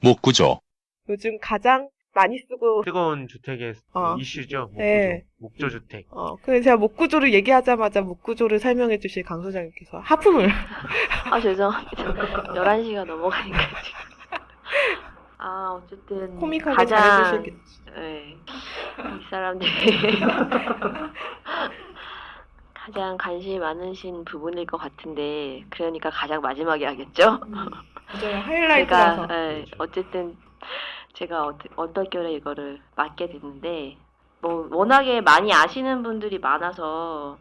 목구조, 요즘 가장 많이 쓰고, 뜨거운 주택의 이슈죠. 목구조. 네. 목조주택. 그래서 제가 목구조를 얘기하자마자 목구조를 설명해 주실 강 소장님께서 하품을. 아, 죄송합니다. 11시가 넘어가니까 지금. 어쨌든 코믹하게 가장 잘해주시겠지. 네, 이 사람들이 가장 관심이 많으신 부분일 것 같은데 그러니까 가장 마지막에 하겠죠? 맞아요. 하이라이트라서. 어쨌든 제가 어떨결에 이거를 맡게 됐는데 뭐 워낙에 많이 아시는 분들이 많아서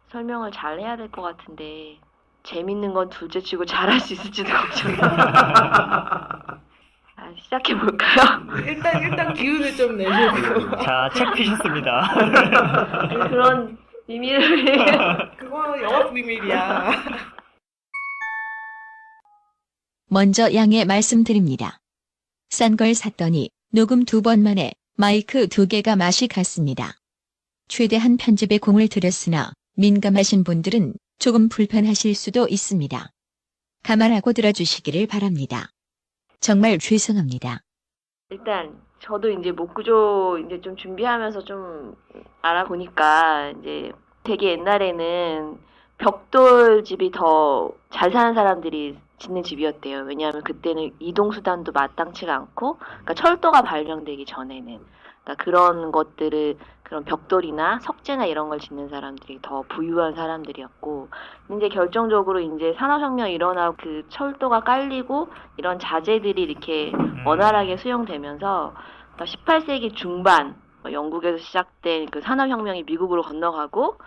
설명을 잘 해야 될 것 같은데 재밌는 건 둘째치고 잘할 수 있을지도 걱정이에요. 시작해볼까요? 일단 기운을 좀 내시고. 자, 책 피셨습니다. 그런 비밀을 그거 영업 비밀이야. 먼저 양해 말씀드립니다. 싼 걸 샀더니 녹음 2번 만에 마이크 2개가 맛이 갔습니다. 최대한 편집에 공을 들였으나 민감하신 분들은 조금 불편하실 수도 있습니다. 감안하고 들어주시기를 바랍니다. 정말 죄송합니다. 일단 저도 이제 목구조 이제 좀 준비하면서 좀 알아보니까 이제 되게 옛날에는 벽돌 집이 더 잘 사는 사람들이 짓는 집이었대요. 왜냐하면 그때는 이동수단도 마땅치가 않고, 그러니까 철도가 발명되기 전에는. 그러니까 그런 것들을, 그런 벽돌이나 석재나 이런 걸 짓는 사람들이 더 부유한 사람들이었고, 이제 결정적으로 이제 산업혁명이 일어나고 그 철도가 깔리고 이런 자재들이 이렇게 원활하게 수용되면서 18세기 중반, 영국에서 시작된 그 산업혁명이 미국으로 건너가고,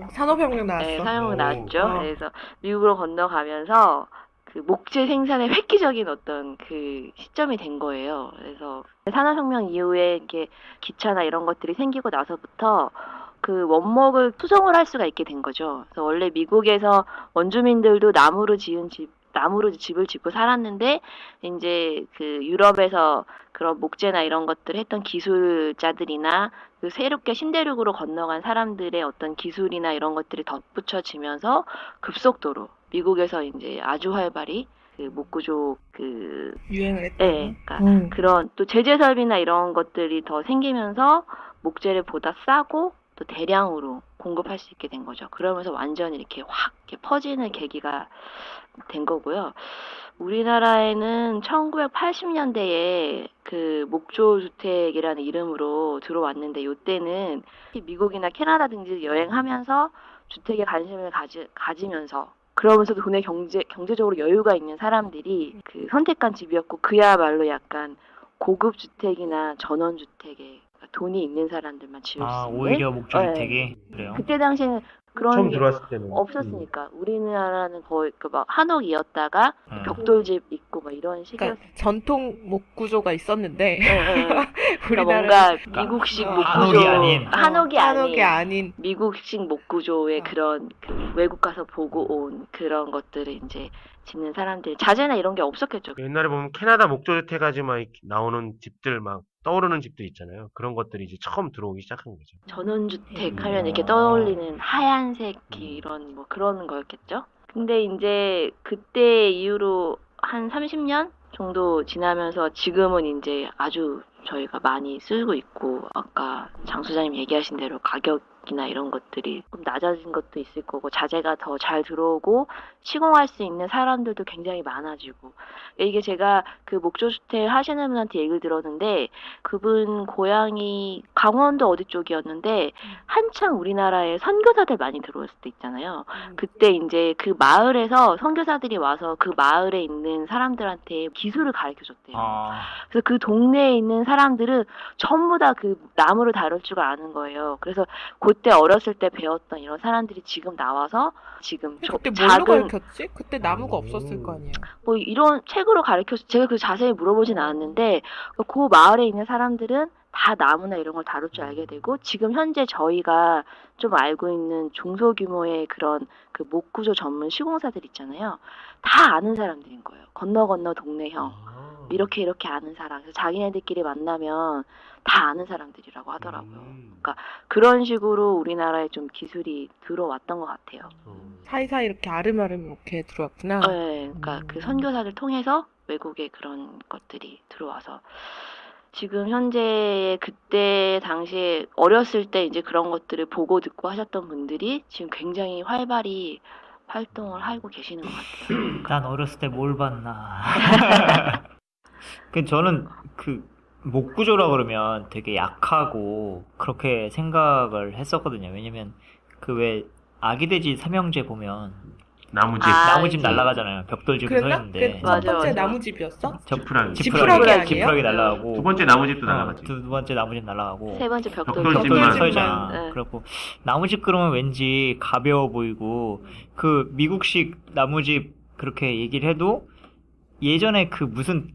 산업혁명 나왔어. 네, 산업혁명 나왔죠. 그래서 미국으로 건너가면서 그 목재 생산의 획기적인 어떤 그 시점이 된 거예요. 그래서 산업혁명 이후에 이렇게 기차나 이런 것들이 생기고 나서부터 그 원목을 수송을 할 수가 있게 된 거죠. 그래서 원래 미국에서 원주민들도 나무로 집을 짓고 살았는데 이제 그 유럽에서 그런 목재나 이런 것들을 했던 기술자들이나 그 새롭게 신대륙으로 건너간 사람들의 어떤 기술이나 이런 것들이 덧붙여지면서 급속도로 미국에서 이제 아주 활발히 그 목구조 그 유행을 했다. 그러니까 그런 또 제재 설비나 이런 것들이 더 생기면서 목재를 보다 싸고 또 대량으로 공급할 수 있게 된 거죠. 그러면서 완전히 이렇게 확 이렇게 퍼지는 계기가 된 거고요. 우리나라에는 1980년대에 그 목조주택이라는 이름으로 들어왔는데 이때는 미국이나 캐나다 등지 여행하면서 주택에 관심을 가지면서 그러면서도 돈의 경제적으로 여유가 있는 사람들이 그 선택한 집이었고 그야말로 약간 고급 주택이나 전원주택에 돈이 있는 사람들만 지을 수 있는. 오히려 목조주택이 그래요? 그때 당시에는 그런 처음 게 들어왔을 때는 없었으니까 우리나라는 거의 그 막 한옥이었다가 벽돌집 있고 막 이런 식이었어요. 그러니까 전통 목구조가 있었는데 그러니까 우리나라 뭔가 미국식 한옥이 목구조, 아닌. 한옥이 아닌 미국식 목구조의 그런 그 외국 가서 보고 온 그런 것들을 이제 짓는 사람들 자재나 이런 게 없었겠죠. 옛날에 보면 캐나다 목조주택 가지 막 나오는 집들 막 떠오르는 집들 있잖아요. 그런 것들이 이제 처음 들어오기 시작한 거죠. 전원주택 하면 이렇게 떠올리는 하얀색 이런 뭐 그런 거였겠죠. 근데 이제 그때 이후로 한 30년 정도 지나면서 지금은 이제 아주 저희가 많이 쓰고 있고 아까 장 소장님 얘기하신 대로 가격이나 이런 것들이 좀 낮아진 것도 있을 거고 자재가 더 잘 들어오고 시공할 수 있는 사람들도 굉장히 많아지고 이게 제가 그 목조주택 하시는 분한테 얘기를 들었는데 그분 고향이 강원도 어디 쪽이었는데 한창 우리나라에 선교사들 많이 들어왔을 때 있잖아요. 그때 이제 그 마을에서 선교사들이 와서 그 마을에 있는 사람들한테 기술을 가르쳐 줬대요. 그래서 그 동네에 있는 사람들은 전부 다 그 나무를 다룰 줄 아는 거예요. 그래서 그때 어렸을 때 배웠던 이런 사람들이 지금 나와서 지금 그때 뭘로 가르쳤지? 그때 나무가 없었을 거 아니에요. 뭐 이런 책으로 가르쳐서 제가 그 자세히 물어보진 않았는데 그 마을에 있는 사람들은 다 나무나 이런 걸 다룰 줄 알게 되고 지금 현재 저희가 좀 알고 있는 중소규모의 그런 그 목구조 전문 시공사들 있잖아요. 다 아는 사람들인 거예요. 건너 동네형. 이렇게 아는 사람. 그래서 자기네들끼리 만나면 다 아는 사람들이라고 하더라고요. 그러니까 그런 식으로 우리나라에 좀 기술이 들어왔던 것 같아요. 사이사이 이렇게 아름아름 이렇게 들어왔구나. 네, 그러니까 그 선교사를 통해서 외국의 그런 것들이 들어와서 지금 현재 그때 당시에 어렸을 때 이제 그런 것들을 보고 듣고 하셨던 분들이 지금 굉장히 활발히 활동을 하고 계시는 것 같아요. 난 어렸을 때 뭘 봤나. 저는 목구조라 그러면 되게 약하고 그렇게 생각을 했었거든요. 왜냐면 왜 아기돼지 삼형제 보면 나무집. 나무집 이제 날아가잖아요. 벽돌집에 서 그랬나? 있는데. 첫 번째 맞아요. 나무집이었어? 지푸라기. 지푸라기 아니에요? 지푸라기 날아가고. 두 번째 나무집도 날아가지. 두 번째 나무집 날아가고. 세 번째 벽돌 벽돌집만. 서 있잖아. 네. 그래갖고 나무집 그러면 왠지 가벼워 보이고 미국식 나무집 그렇게 얘기를 해도 예전에 무슨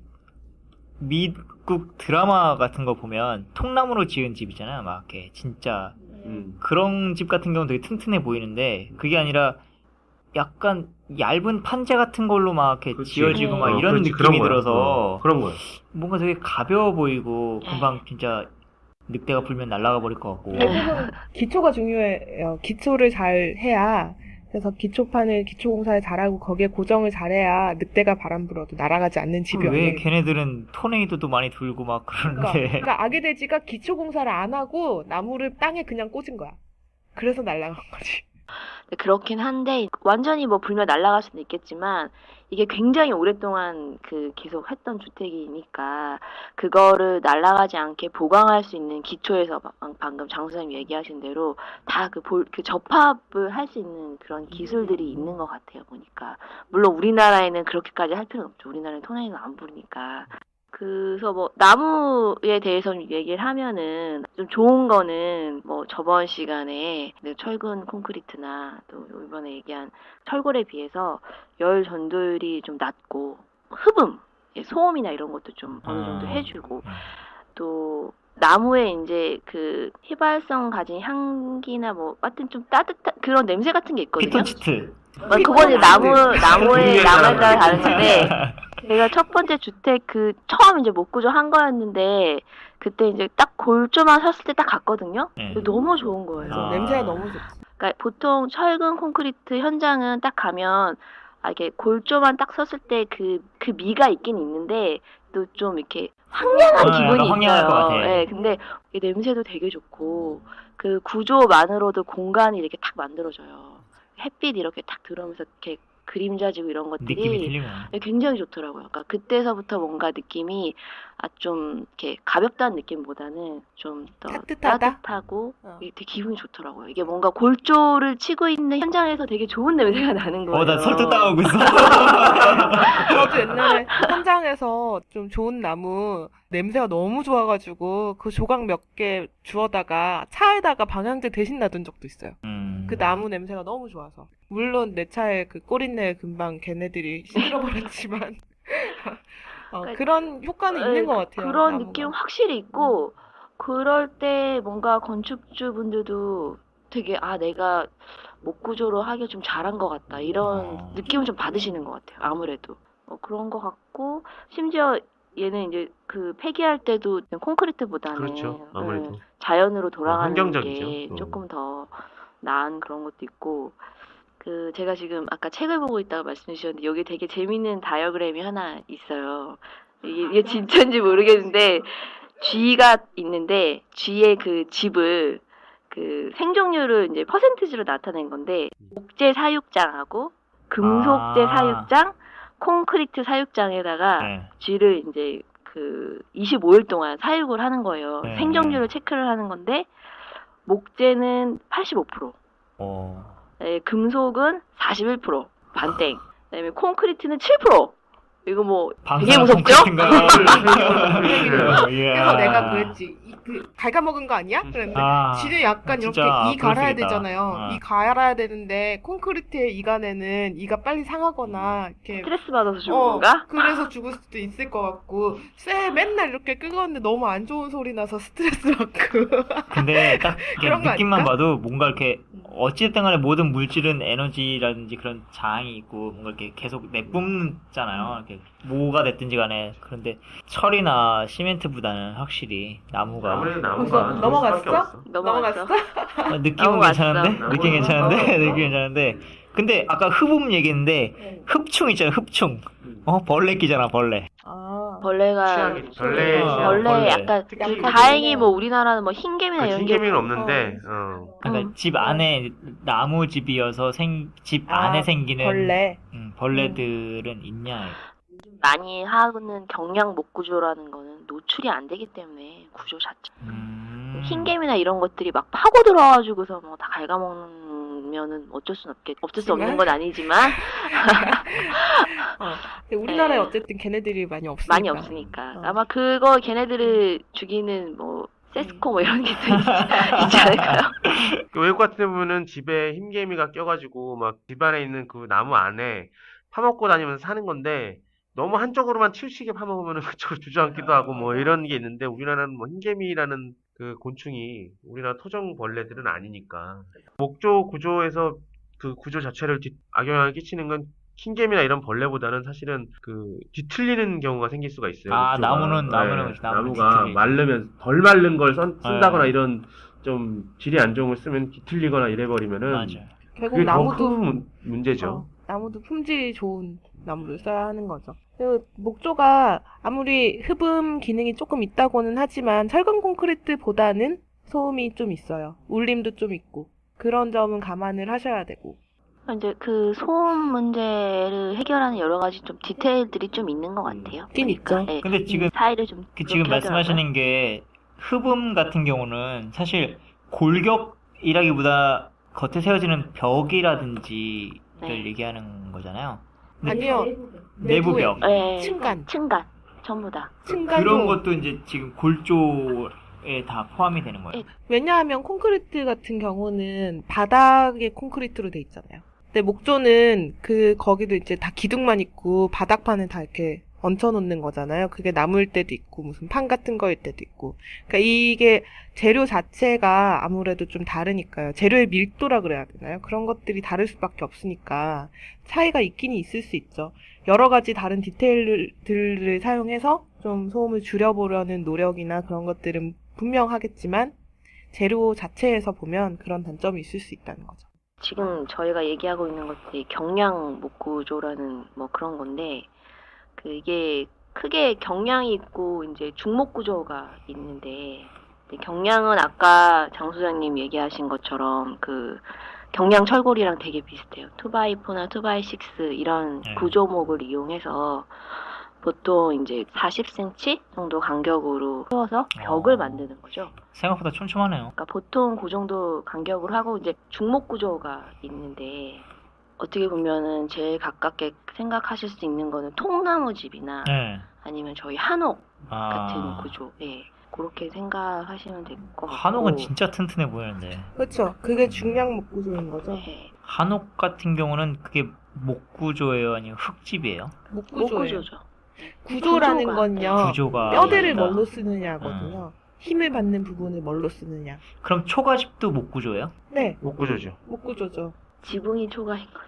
미국 드라마 같은 거 보면 통나무로 지은 집 있잖아요. 막 이렇게 진짜 그런 집 같은 경우는 되게 튼튼해 보이는데 그게 아니라 약간 얇은 판재 같은 걸로 막 이렇게 그치. 지어지고 막 이런 그렇지. 느낌이 그런 거야. 들어서 그런 거야. 뭔가 되게 가벼워 보이고 금방 진짜 늑대가 불면 날아가 버릴 것 같고. 기초가 중요해요. 기초를 잘 해야, 그래서 기초판을 기초공사를 잘하고 거기에 고정을 잘해야 늑대가 바람 불어도 날아가지 않는 집이 왜 없는. 걔네들은 토네이도도 많이 돌고 막 그러는데. 그러니까 아기돼지가 기초공사를 안 하고 나무를 땅에 그냥 꽂은 거야. 그래서 날아간 거지. 그렇긴 한데 완전히 뭐 불면 날아갈 수는 있겠지만 이게 굉장히 오랫동안 계속 했던 주택이니까 그거를 날아가지 않게 보강할 수 있는 기초에서 방금 장 소장님 얘기하신 대로 다 접합을 할 수 있는 그런 기술들이 있는 것 같아요, 보니까. 물론 우리나라에는 그렇게까지 할 필요는 없죠. 우리나라는 토네이도가 안 부르니까. 그래서 뭐 나무에 대해서 얘기를 하면은 좀 좋은 거는 뭐 저번 시간에 철근 콘크리트나 또 이번에 얘기한 철골에 비해서 열 전도율이 좀 낮고 흡음, 소음이나 이런 것도 좀 어느 정도 해주고 또 나무에 이제 휘발성 가진 향기나 뭐 하여튼 좀 따뜻한 그런 냄새 같은 게 있거든요. 피톤치트. 그건 이제 나무에 따라 다른데 내가 첫 번째 주택 처음 이제 목구조 한 거였는데 그때 이제 딱 골조만 섰을 때 딱 갔거든요. 너무 좋은 거예요. 냄새가 너무 좋지. 그러니까 보통 철근 콘크리트 현장은 딱 가면 이게 골조만 딱 섰을 때 그 미가 있긴 있는데 또 좀 이렇게 황량한 기분이 황량할 것 같아. 있어요. 네, 근데 이 냄새도 되게 좋고 그 구조만으로도 공간이 이렇게 탁 만들어져요. 햇빛 이렇게 탁 들어오면서 이렇게 그림자지고 이런 느낌이 것들이 틀리면. 굉장히 좋더라고요. 그러니까 그때서부터 뭔가 느낌이 좀 이렇게 가볍다는 느낌보다는 좀 더 따뜻하다? 따뜻하고 되게 기분이 좋더라고요. 이게 뭔가 골조를 치고 있는 현장에서 되게 좋은 냄새가 나는 거예요. 나 설득당하고 있어. 저도 옛날에 현장에서 좀 좋은 나무 냄새가 너무 좋아가지고 그 조각 몇 개 주워다가 차에다가 방향제 대신 놔둔 적도 있어요. 그 나무 냄새가 너무 좋아서. 물론 내 차에 꼬린내 금방 걔네들이 시들어버렸지만 그런 효과는 있는 것 같아요. 그런 나무가. 느낌 확실히 있고 그럴 때 뭔가 건축주분들도 되게 내가 목구조로 하기 좀 잘한 것 같다 이런 느낌을 좀 받으시는 것 같아요. 아무래도 그런 것 같고 심지어 얘는 이제 폐기할 때도 콘크리트보다는 그렇죠. 아무래도. 자연으로 돌아가는 환경적이죠. 게 조금 더 나은 그런 것도 있고 제가 지금 아까 책을 보고 있다가 말씀해 주셨는데 여기 되게 재밌는 다이어그램이 하나 있어요. 이게 진짜인지 모르겠는데 쥐가 있는데 쥐의 집을 생존율을 이제 퍼센티지로 나타낸 건데 목재 사육장하고 금속재 사육장, 콘크리트 사육장에다가 쥐를 이제 25일 동안 사육을 하는 거예요. 생존율을 체크를 하는 건데 목재는 85%. 금속은 41% 반땡. 그다음에 콘크리트는 7%. 이거 뭐 되게 무섭죠? 그래서 내가 그랬지. 갉아먹은 거 아니야? 그랬는데 쥐는 약간 이렇게 이 갈아야 되잖아요. 이 갈아야 되는데 콘크리트의 이간에는 이가 빨리 상하거나 이렇게 스트레스 받아서 죽은 건가? 그래서 죽을 수도 있을 것 같고 쇠 맨날 이렇게 끄었는데 너무 안 좋은 소리 나서 스트레스 받고. 근데 딱 그런 거 느낌만 아닐까? 봐도 뭔가 이렇게 어찌됐든 간에 모든 물질은 에너지라든지 그런 자항이 있고 뭔가 이렇게 계속 내뿜잖아요. 이렇게 뭐가 됐든지 간에. 그런데 철이나 시멘트보다는 확실히 나무가 아무래도 벌써 나무가 넘어갔어? 넘어갔어? 느낌은 넘어갔어. 괜찮은데? 느낌 괜찮은데? 느낌 괜찮은데 근데 아까 흡음 얘기했는데 흡충 있잖아요. 흡충. 벌레 끼잖아. 벌레. 아, 벌레가 취향이 벌레 어, 취향. 원래 벌레. 약간 특히 다행히 뭐 우리나라는 뭐 흰개미나 이런 게 흰개미는 없는데 그러니까 집 안에 나무 집이어서 집 안에 생기는 벌레. 벌레들은 있냐? 많이 하는 경량 목 구조라는 거는 노출이 안 되기 때문에 구조 자체. 흰개미나 이런 것들이 막 파고 들어와가지고서 뭐 다 갉아먹으면은 어쩔 수 없는 건 아니지만 우리나라에 네. 어쨌든 걔네들이 많이 없으니까. 많이 없으니까 아마 그거 걔네들을 죽이는 뭐 세스코 뭐 이런 게 있지 않을까요? 그 외국 같은 경우는 집에 흰개미가 껴가지고 막 집안에 있는 그 나무 안에 파먹고 다니면서 사는 건데 너무 한쪽으로만 치우치게 파먹으면 그쪽으로 주저앉기도 하고 뭐 이런 게 있는데 우리나라는 뭐 흰개미라는 그 곤충이 우리나라 토종 벌레들은 아니니까 목조 구조에서 그 구조 자체를 악영향을 끼치는 건 흰개미나 이런 벌레보다는 사실은 그 뒤틀리는 경우가 생길 수가 있어요. 아, 목조가. 나무는 나무가 뒤틀리죠. 마르면 덜 마른 걸 쓴다거나 네. 이런 좀 질이 안 좋은 걸 쓰면 뒤틀리거나 이래버리면은 맞아요. 결국 그게 더 나무도 큰 문제죠. 나무도 품질이 좋은 나무를 써야 하는 거죠. 그 목조가 아무리 흡음 기능이 조금 있다고는 하지만 철근 콘크리트보다는 소음이 좀 있어요. 울림도 좀 있고 그런 점은 감안을 하셔야 되고. 이제 그 소음 문제를 해결하는 여러 가지 좀 디테일들이 좀 있는 것 같아요. 있긴 보니까. 있죠. 예. 근데 지금 사이를 좀 지금 그렇게 말씀하시는 게 흡음 같은 경우는 사실 골격이라기보다 겉에 세워지는 벽이라든지를 네. 얘기하는 거잖아요. 아니요. 내부벽. 하더라고요. 예. 층간. 전부 다. 층간 그런 소음. 것도 이제 지금 골조에 다 포함이 되는 거예요. 왜냐하면 콘크리트 같은 경우는 바닥에 콘크리트로 돼 있잖아요. 근데 목조는 거기도 이제 다 기둥만 있고 바닥판은 다 이렇게 얹혀놓는 거잖아요. 그게 나무일 때도 있고 무슨 판 같은 거일 때도 있고. 그러니까 이게 재료 자체가 아무래도 좀 다르니까요. 재료의 밀도라 그래야 되나요? 그런 것들이 다를 수밖에 없으니까 차이가 있긴 있을 수 있죠. 여러 가지 다른 디테일들을 사용해서 좀 소음을 줄여보려는 노력이나 그런 것들은 분명하겠지만 재료 자체에서 보면 그런 단점이 있을 수 있다는 거죠. 지금 저희가 얘기하고 있는 것들이 경량 목구조라는 뭐 그런 건데 이게 크게 경량이 있고 이제 중목 구조가 있는데 경량은 아까 장 소장님 얘기하신 것처럼 그 경량 철골이랑 되게 비슷해요. 2x4나 2x6 이런 구조목을 이용해서 보통 이제 40cm 정도 간격으로 세워서 벽을 만드는 거죠. 생각보다 촘촘하네요. 그러니까 보통 그 정도 간격으로 하고 이제 중목 구조가 있는데 어떻게 보면은 제일 가깝게 생각하실 수 있는 거는 통나무 집이나 네. 아니면 저희 한옥 같은 구조. 예. 그렇게 생각하시면 될 것 같고. 한옥은 진짜 튼튼해 보이는데. 그렇죠. 그게 중량 목구조인 거죠. 예. 한옥 같은 경우는 그게 목구조예요, 아니면 흙집이에요? 목구조예요. 목구조죠. 구조라는 구조가, 건요. 구조가 뼈대를 다르다. 뭘로 쓰느냐거든요. 힘을 받는 부분을 뭘로 쓰느냐. 그럼 초가집도 목구조예요? 네, 목구조죠. 목구조죠. 지붕이 초가인 거.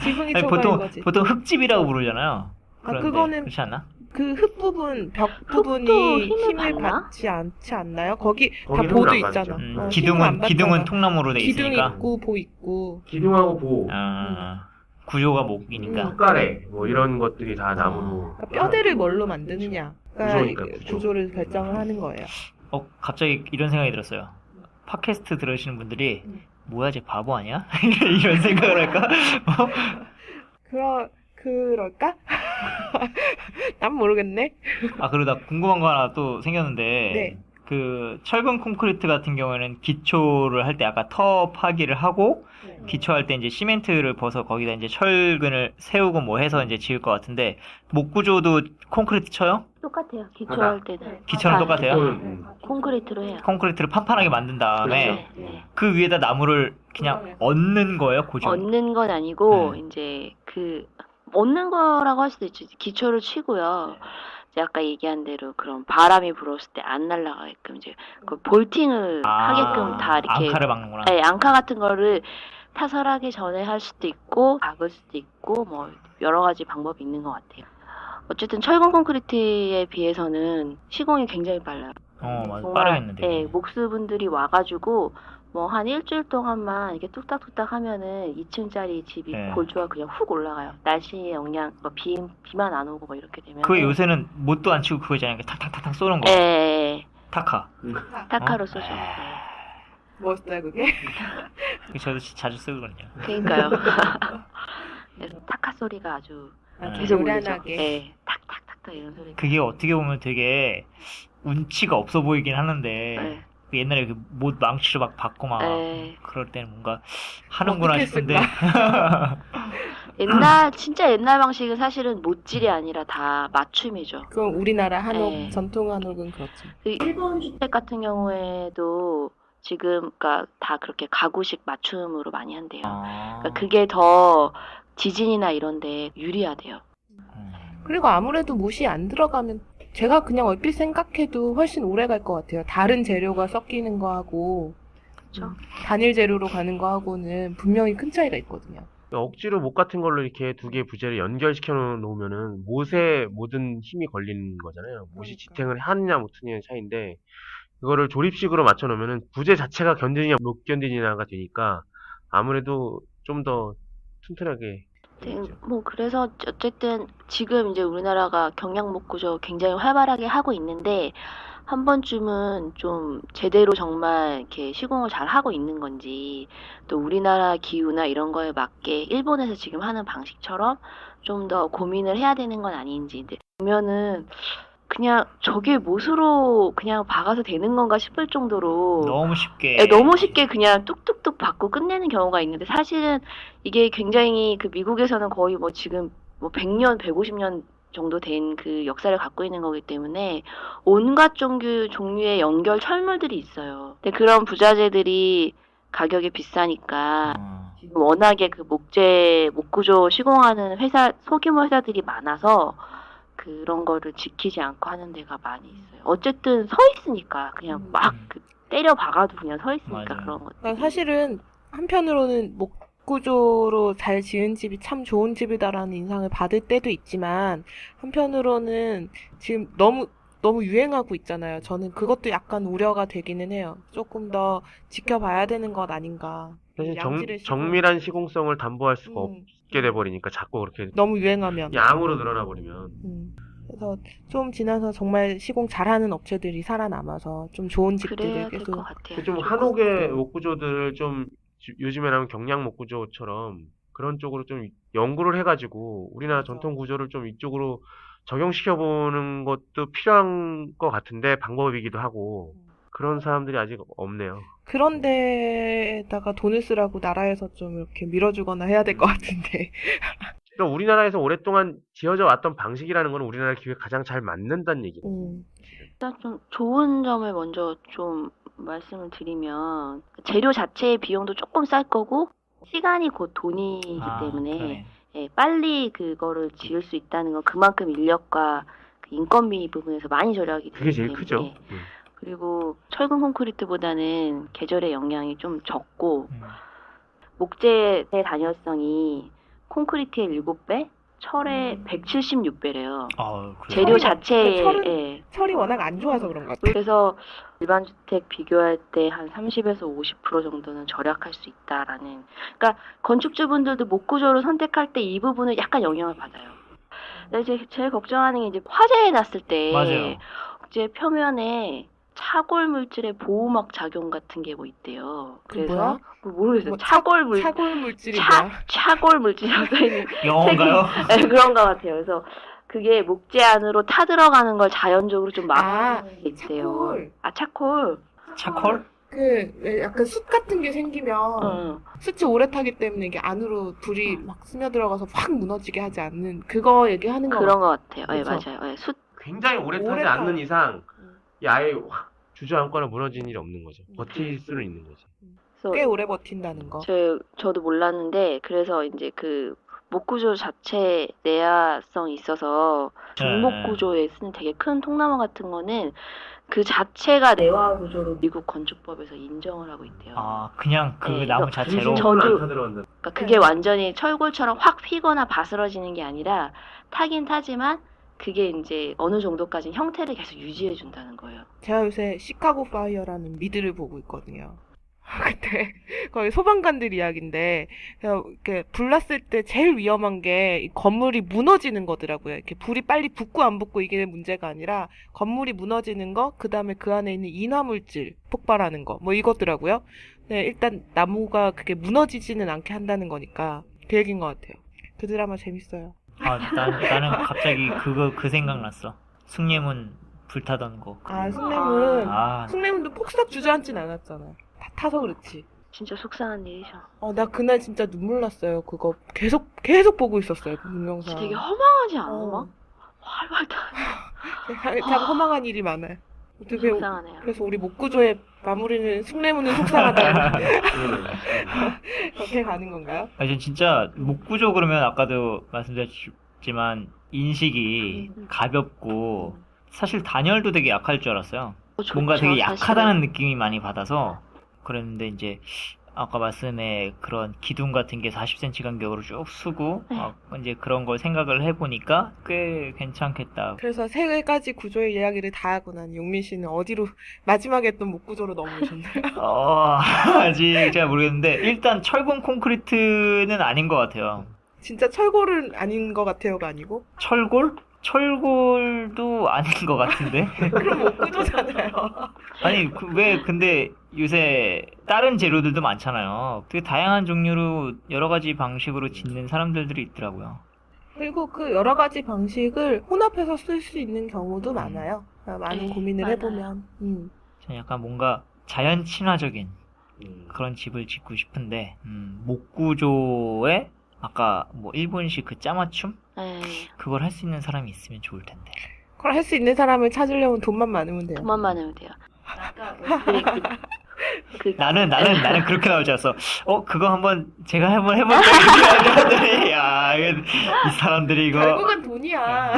지붕이 아니, 초과인 거지. 보통 흙집이라고 부르잖아요. 아, 그런데 그거는 그렇지 않나? 그 흙 부분, 벽 흙도 부분이 힘을 힘을 받나? 받지 않지 않나요? 거기 다 거기는 보도 힘을 안 있잖아. 받죠. 힘을 안 기둥은 받잖아. 통나무로 돼 기둥 있으니까. 있고 보 있고. 기둥하고 보, 구조가 목이니까. 흙가래 뭐 이런 것들이 다 나무로. 그러니까 뼈대를 뭘로 만드느냐. 구조니까, 구조. 구조를 결정을 하는 거예요. 갑자기 이런 생각이 들었어요. 팟캐스트 들으시는 분들이 뭐야, 쟤 바보 아니야? 이런 생각을 할까? 그럴까? 난 모르겠네. 그리고 나 궁금한 거 하나 또 생겼는데, 네. 그 철근 콘크리트 같은 경우에는 기초를 할 때 아까 터 파기를 하고 기초할 때 이제 시멘트를 벗어 거기다 이제 철근을 세우고 뭐 해서 이제 지을 것 같은데 목구조도 콘크리트 쳐요? 똑같아요. 기초할 때는. 기초는 다 똑같아요? 콘크리트로 해요. 콘크리트를 판판하게 만든 다음에 네. 그 위에다 나무를 그냥 얹는 거예요, 고정? 얻는 건 아니고 네. 이제 얻는 거라고 할 수도 있죠. 기초를 치고요. 이제 아까 얘기한 대로 그런 바람이 불었을 때 안 날아가게끔 이제 그 볼팅을 하게끔 다 이렇게 앙카를 박는구나. 네, 앙카 같은 거를 타설하기 전에 할 수도 있고 박을 수도 있고 뭐 여러 가지 방법이 있는 것 같아요. 어쨌든 철근 콘크리트에 비해서는 시공이 굉장히 빨라요. 맞아. 정말, 빠르겠는데. 네, 목수분들이 와가지고 뭐 한 일주일 동안만 이렇게 뚝딱뚝딱 하면은 2층짜리 집이 네. 골조가 그냥 훅 올라가요. 날씨의 영향, 뭐 비만 안 오고 뭐 이렇게 되면. 그거 요새는 못도 안 치고 그거 있잖아요. 탁탁탁탁 쏘는 거. 예, 타카. 타카로 어? 쏘죠. 멋있어요, 그게? 저도 자주 쓰거든요. 그러니까요. 그래서 타카 소리가 아주 아, 계속 울리죠. 요란하게. 예, 탁탁탁탁 이런 소리가. 그게 어떻게 보면 되게 운치가 없어 보이긴 하는데 네. 그 옛날에 그 못 망치로 막 받고 막 네. 그럴 때는 뭔가 하는구나 어떻게 싶은데 진짜 옛날 방식은 사실은 못질이 아니라 다 맞춤이죠. 그건 우리나라 한옥, 네. 전통 한옥은 그렇죠. 그 일본 주택 같은 경우에도 지금 그러니까 다 그렇게 가구식 맞춤으로 많이 한대요. 아, 그러니까 그게 더 지진이나 이런 데 유리하대요. 그리고 아무래도 못이 안 들어가면 제가 그냥 얼핏 생각해도 훨씬 오래 갈 것 같아요. 다른 재료가 섞이는 거하고 그렇죠. 단일 재료로 가는 거하고는 분명히 큰 차이가 있거든요. 억지로 못 같은 걸로 이렇게 두 개의 부재를 연결시켜 놓으면은 못에 모든 힘이 걸리는 거잖아요. 못이 그러니까. 지탱을 하느냐 못하느냐의 차이인데 그거를 조립식으로 맞춰 놓으면은 부재 자체가 견디느냐 못 견디느냐가 되니까 아무래도 좀 더 튼튼하게 네, 되겠죠. 뭐 그래서 어쨌든 지금 이제 우리나라가 경량목 구조 굉장히 활발하게 하고 있는데 한 번쯤은 좀 제대로 정말 이렇게 시공을 잘 하고 있는 건지 또 우리나라 기후나 이런 거에 맞게 일본에서 지금 하는 방식처럼 좀 더 고민을 해야 되는 건 아닌지 이제 보면은 그냥 저게 못으로 그냥 박아서 되는 건가 싶을 정도로 너무 쉽게 예, 너무 쉽게 그냥 뚝뚝뚝 받고 끝내는 경우가 있는데 사실은 이게 굉장히 그 미국에서는 거의 뭐 지금 뭐 100년, 150년 정도 된 그 역사를 갖고 있는 거기 때문에 온갖 종류의 연결 철물들이 있어요. 근데 그런 부자재들이 가격이 비싸니까 지금 워낙에 그 목구조 시공하는 소규모 회사들이 많아서 그런 거를 지키지 않고 하는 데가 많이 있어요. 어쨌든 서 있으니까 그냥 막 때려 박아도 그냥 서 있으니까 맞아요. 그런 거. 그러니까 사실은 한편으로는 목구조로 잘 지은 집이 참 좋은 집이다라는 인상을 받을 때도 있지만 한편으로는 지금 너무 유행하고 있잖아요. 저는 그것도 약간 우려가 되기는 해요. 조금 더 지켜봐야 되는 것 아닌가. 사실 양질의 시공. 정밀한 시공성을 담보할 수가 음, 없게 돼 버리니까 자꾸 그렇게 너무 유행하면. 양으로 늘어나 버리면 그래서 좀 지나서 정말 시공 잘하는 업체들이 살아남아서 좀 좋은 그래야 집들을 될 계속 것 같아요. 좀 한옥의 목구조들을 좀 요즘에 나오는 경량 목구조처럼 그런 쪽으로 좀 연구를 해가지고 우리나라 맞아. 전통 구조를 좀 이쪽으로 적용시켜보는 것도 필요한 것 같은데 방법이기도 하고 그런 사람들이 아직 없네요. 그런 데에다가 돈을 쓰라고 나라에서 좀 이렇게 밀어주거나 해야 될 것 같은데. 그러니까 우리나라에서 오랫동안 지어져 왔던 방식이라는 건 우리나라 기후에 가장 잘 맞는다는 얘기죠. 일단 좀 좋은 점을 먼저 좀 말씀을 드리면 재료 자체의 비용도 조금 쌀 거고 시간이 곧 돈이기 때문에 그러네. 예, 빨리 그거를 지을 수 있다는 건 그만큼 인력과 그 인건비 부분에서 많이 절약이 되기 그게 제일 때문에 크죠. 그리고 철근 콘크리트보다는 계절의 영향이 좀 적고 목재의 단열성이 콘크리트의 7배, 철의 176배래요. 재료 철이 자체에 철은- 예. 철이 워낙 안 좋아서 그런 것 같아요. 그래서 일반 주택 비교할 때 한 30에서 50% 정도는 절약할 수 있다라는. 그러니까 건축주분들도 목구조를 선택할 때 이 부분을 약간 영향을 받아요. 근데 이제 제일 걱정하는 게 이제 화재에 났을 때 맞아요. 이제 표면에 차골 물질의 보호막 작용 같은 게 뭐 있대요. 그게 그래서 뭐야? 뭐 모르겠어요. 뭐 차골 물질. 차골 물질이 뭐야? 차골 물질이라고 써있는 영어인가요? 네, 그런 것 같아요. 그래서 그게 목재 안으로 타 들어가는 걸 자연적으로 좀 막는 게 있대요. 차콜. 아, 차콜. 차콜? 왜 약간 숯 같은 게 생기면 응. 숯이 오래 타기 때문에 이게 안으로 불이 막 스며들어가서 확 무너지게 하지 않는 그거 얘기하는 거 그런 것 같아요. 예, 그쵸? 맞아요. 예, 숯. 굉장히 오래 타지 오래 않는 타요. 이상 이 아예 확 주저앉거나 무너지는 일이 없는 거죠. 버틸 수는 있는 거죠. 그래서 꽤 오래 버틴다는 거. 저도 몰랐는데 그래서 이제 그 목구조 자체 내야성이 있어서 중목 구조에 쓰는 되게 큰 통나무 같은 거는 그 자체가 내화 구조로 미국 건축법에서 인정을 하고 있대요. 그냥 그 네, 나무 그래서 자체로? 저도- 안 타들어간다. 그러니까 그게 완전히 철골처럼 확 휘거나 바스러지는 게 아니라 타긴 타지만 그게 이제 어느 정도까지 형태를 계속 유지해 준다는 거예요. 제가 요새 시카고 파이어라는 미드를 보고 있거든요. 그때 거의 소방관들 이야기인데 그냥 이렇게 불났을 때 제일 위험한 게 이 건물이 무너지는 거더라고요. 이렇게 불이 빨리 붙고 안 붙고 이게 문제가 아니라 건물이 무너지는 거, 그다음에 그 안에 있는 인화물질 폭발하는 거, 뭐 이거더라고요. 네, 일단 나무가 그게 무너지지는 않게 한다는 거니까 그 얘기인 것 같아요. 그 드라마 재밌어요. 나는 갑자기 그 생각 났어. 숭례문 불타던 거. 숭례문도 폭삭 주저앉진 않았잖아. 다 타서 그렇지. 진짜 속상한 일이죠. 나 그날 진짜 눈물 났어요. 그거 계속 보고 있었어요. 그 동영상. 되게 허망하지 않아? 어. 막 활활 다 참 허망한 일이 많아요. 어떻게 속상하네요. 그래서 우리 목구조의 마무리는 숭례문은 속상하다. 그렇게 가는 건가요? 전 진짜 목구조 그러면 아까도 말씀드렸지만 인식이 가볍고 사실 단열도 되게 약할 줄 알았어요. 뭔가 되게 약하다는 느낌이 많이 받아서 그랬는데 이제 아까 말씀에 그런 기둥 같은 게 40cm 간격으로 쭉 쓰고 이제 그런 걸 생각을 해보니까 꽤 괜찮겠다. 그래서 세 가지 구조의 이야기를 다 하고 난 용민 씨는 어디로 마지막에 했던 목구조로 넘어오셨나요? 아직 잘 모르겠는데 일단 철근 콘크리트는 아닌 것 같아요. 진짜 철골은 아닌 것 같아요가 아니고? 철골? 철골도 아닌 것 같은데? 그럼 목구조잖아요. 아니, 왜, 근데 요새 다른 재료들도 많잖아요. 되게 다양한 종류로 여러 가지 방식으로 짓는 사람들이 있더라고요. 그리고 그 여러 가지 방식을 혼합해서 쓸 수 있는 경우도 많아요. 많은 네, 고민을 맞아요. 해보면. 저는 약간 뭔가 자연 친화적인 그런 집을 짓고 싶은데, 목구조에 아까 뭐 일본식 그 짜맞춤? 네. 그걸 할 수 있는 사람이 있으면 좋을 텐데. 그걸 할 수 있는 사람을 찾으려면 돈만 많으면 돼요. 돈만 많으면 돼요. 아까 나는 그렇게 나올 줄 알았어. 그거 한번 제가 한번 해볼까? 이렇게 하더니, 야, 이 사람들이 이거. 결국은 돈이야.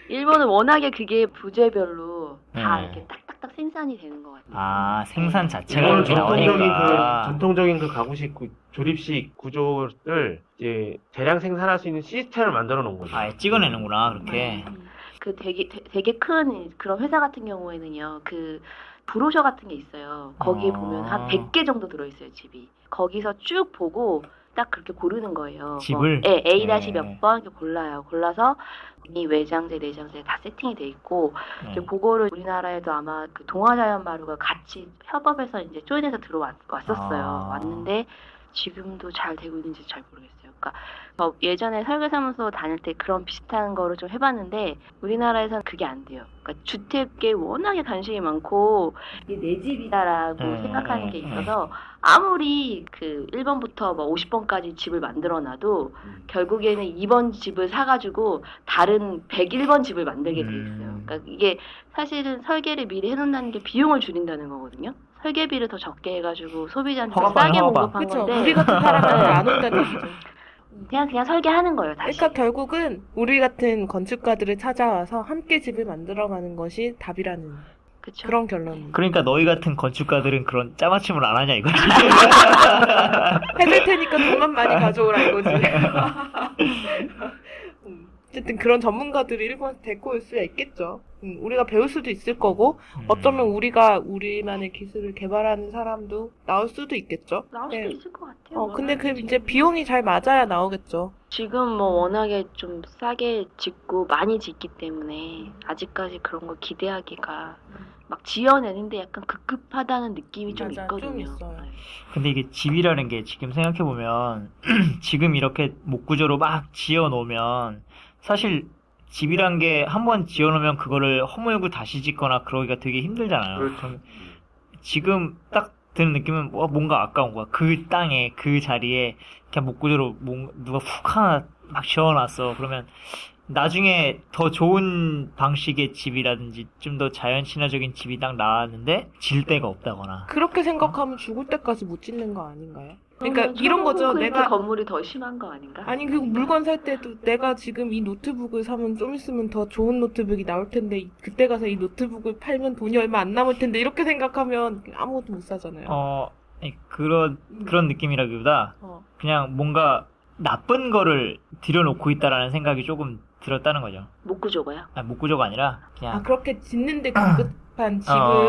일본은 워낙에 그게 부재별로 다 네. 이렇게 딱딱딱 생산이 되는 것 같아요. 생산 자체가 이거는 이렇게 나오니까. 전통적인 그 가구식 조립식 구조를 이제 대량 생산할 수 있는 시스템을 만들어 놓은 거죠. 찍어내는구나, 그렇게. 그 되게 큰 그런 회사 같은 경우에는요, 그 브로셔 같은 게 있어요. 거기에 보면 한 100개 정도 들어있어요, 집이. 거기서 쭉 보고 딱 그렇게 고르는 거예요. 집을? 네, A- 네. 몇 번 이렇게 골라요. 골라서 이 외장재, 내장재 다 세팅이 돼 있고, 네. 이제 그거를 우리나라에도 아마 그 동아자연마루가 같이 협업해서 이제 조인해서 왔었어요. 왔는데 지금도 잘 되고 있는지 잘 모르겠어요. 그러니까 예전에 설계사무소 다닐 때 그런 비슷한 거를 좀 해봤는데 우리나라에서는 그게 안 돼요. 그러니까 주택에 워낙에 관심이 많고 이게 내 집이다라고 생각하는 게 있어서 아무리 그 1번부터 뭐 50번까지 집을 만들어놔도 결국에는 2번 집을 사가지고 다른 101번 집을 만들게 돼 있어요. 그러니까 이게 사실은 설계를 미리 해놓는다는 게 비용을 줄인다는 거거든요. 설계비를 더 적게 해가지고 소비자한테 싸게 공급한 그쵸. 건데 우리 같은 사람한테 안 온다는 얘기죠. 그냥 설계하는 거예요, 다시. 그러니까 결국은 우리 같은 건축가들을 찾아와서 함께 집을 만들어가는 것이 답이라는 그쵸? 그런 결론. 그러니까 너희 같은 건축가들은 그런 짜맞춤을 안 하냐, 이거지. 해줄 테니까 돈만 많이 가져오라 이거지. 어쨌든 그런 전문가들이 일본에서 데리고 올 수야 있겠죠. 우리가 배울 수도 있을 거고 어쩌면 우리가 우리만의 기술을 개발하는 사람도 나올 수도 있겠죠. 나올 수도 네. 있을 것 같아요. 근데 그 이제 비용이 잘 맞아야 나오겠죠. 지금 뭐 워낙에 좀 싸게 짓고 많이 짓기 때문에 아직까지 그런 거 기대하기가 막 지어내는데 약간 급급하다는 느낌이 좀 맞아, 있거든요. 좀 있어요. 네. 근데 이게 집이라는 게 지금 생각해보면, 지금 이렇게 목구조로 막 지어놓으면, 사실 집이란 게 한번 지어놓으면 그거를 허물고 다시 짓거나 그러기가 되게 힘들잖아요. 그렇죠. 지금 딱 드는 느낌은 뭔가 아까운 거야. 그 땅에, 그 자리에 그냥 목구조로 누가 훅 하나 막 지어놨어. 그러면 나중에 더 좋은 방식의 집이라든지 좀 더 자연 친화적인 집이 딱 나왔는데 질 데가 없다거나. 그렇게 생각하면 죽을 때까지 못 짓는 거 아닌가요? 그러니까 이런 거죠. 내가 건물이 더 심한 거 아닌가? 아니 그리고 물건 살 때도 내가 지금 이 노트북을 사면 좀 있으면 더 좋은 노트북이 나올 텐데 그때 가서 이 노트북을 팔면 돈이 얼마 안 남을 텐데 이렇게 생각하면 아무것도 못 사잖아요. 아니, 그런 느낌이라기보다 어. 그냥 뭔가 나쁜 거를 들여놓고 있다라는 생각이 조금 들었다는 거죠. 목구조가요? 아, 목구조가 아니라 그냥 그렇게 짓는데 급급한 집을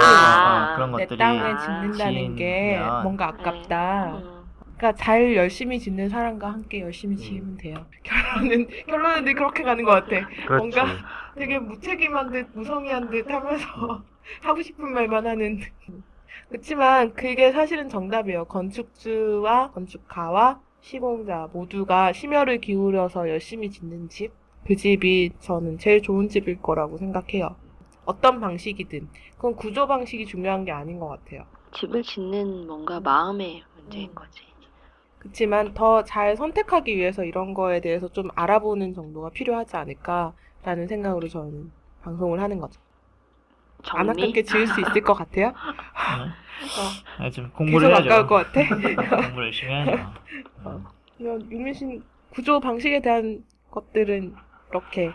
그런 내 것들이 땅에 짓는다는 게 지으면 뭔가 아깝다. 음. 그러니까 잘 열심히 짓는 사람과 함께 열심히 지으면 돼요. 결론은 늘 그렇게 가는 것 같아. 그렇죠. 뭔가 되게 무책임한 듯 무성의한 듯 하면서 하고 싶은 말만 하는. 그렇지만 그게 사실은 정답이에요. 건축주와 건축가와 시공자 모두가 심혈을 기울여서 열심히 짓는 집. 그 집이 저는 제일 좋은 집일 거라고 생각해요. 어떤 방식이든. 그건 구조 방식이 중요한 게 아닌 것 같아요. 집을 짓는 뭔가 마음의 문제인 거지. 그렇지만 더 잘 선택하기 위해서 이런 거에 대해서 좀 알아보는 정도가 필요하지 않을까라는 생각으로 저는 방송을 하는 거죠. 안 정리? 아깝게 지을 수 있을 것 같아요? 아, 좀 계속 공부를 해야죠. 아까울 것 같아? 공부를 열심히 해야죠. 그러면 윤민신 구조 방식에 대한 것들은 이렇게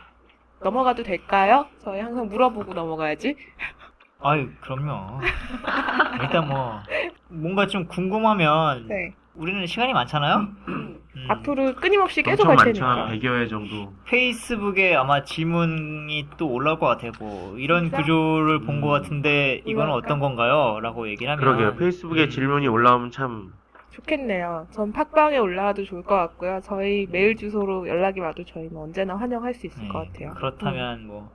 넘어가도 될까요? 저희 항상 물어보고 넘어가야지. 아유, 그럼요. 일단 뭐 뭔가 좀 궁금하면 네. 우리는 시간이 많잖아요. 앞으로 끊임없이 계속 엄청 할 많죠. 테니까. 한 100여 회 정도. 페이스북에 아마 질문이 또 올라올 것 같아요. 뭐 이런 진짜? 구조를 본 것 같은데 이거는 올라올까? 어떤 건가요? 라고 얘기를 하면 그러게요. 페이스북에 질문이 올라오면 참 좋겠네요. 전 팟빵에 올라와도 좋을 것 같고요. 저희 메일 주소로 연락이 와도 저희는 언제나 환영할 수 있을 네, 것 같아요. 그렇다면 뭐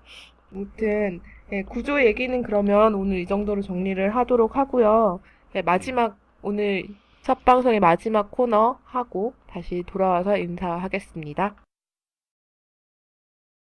아무튼 네, 구조 얘기는 그러면 오늘 이 정도로 정리를 하도록 하고요. 네, 마지막 오늘 첫 방송의 마지막 코너 하고 다시 돌아와서 인사하겠습니다.